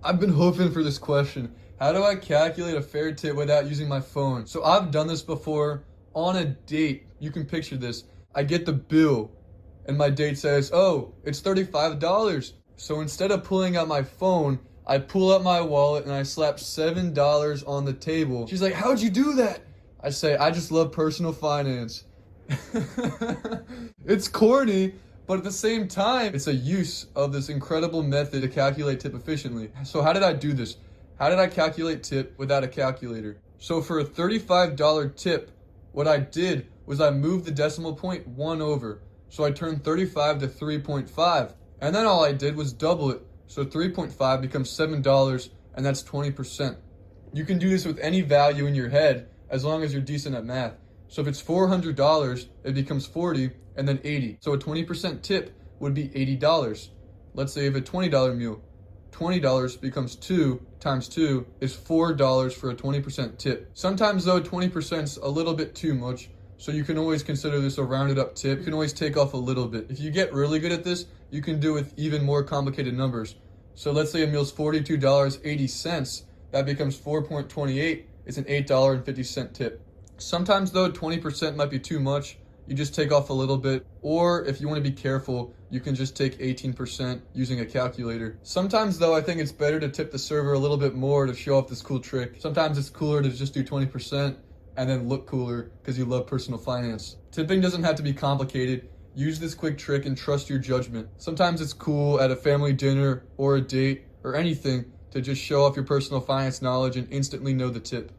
I've been hoping for this question. How do I calculate a fair tip without using my phone? So I've done this before on a date. You can picture this. I get the bill and my date says, oh, it's $35. So instead of pulling out my phone, I pull out my wallet and I slap $7 on the table. She's like, how'd you do that? I say, I just love personal finance. It's corny, but at the same time, it's a use of this incredible method to calculate tip efficiently. So how did I do this? How did I calculate tip without a calculator? So for a $35 tip, what I did was I moved the decimal point 1 over. So I turned 35 to 3.5. And then all I did was double it. So 3.5 becomes $7, and that's 20%. You can do this with any value in your head as long as you're decent at math. So if it's $400, it becomes 40 and then 80. So a 20% tip would be $80. Let's say you have a $20 meal. $20 becomes 2 times 2 is $4 for a 20% tip. Sometimes though, 20% is a little bit too much. So you can always consider this a rounded up tip. You can always take off a little bit. If you get really good at this, you can do with even more complicated numbers. So let's say a meal's $42.80. That becomes 4.28. It's an $8.50 tip. Sometimes though, 20% might be too much. You just take off a little bit. Or if you want to be careful, you can just take 18% using a calculator. Sometimes though, I think it's better to tip the server a little bit more to show off this cool trick. Sometimes it's cooler to just do 20% and then look cooler because you love personal finance. Tipping doesn't have to be complicated. Use this quick trick and trust your judgment. Sometimes it's cool at a family dinner or a date or anything to just show off your personal finance knowledge and instantly know the tip.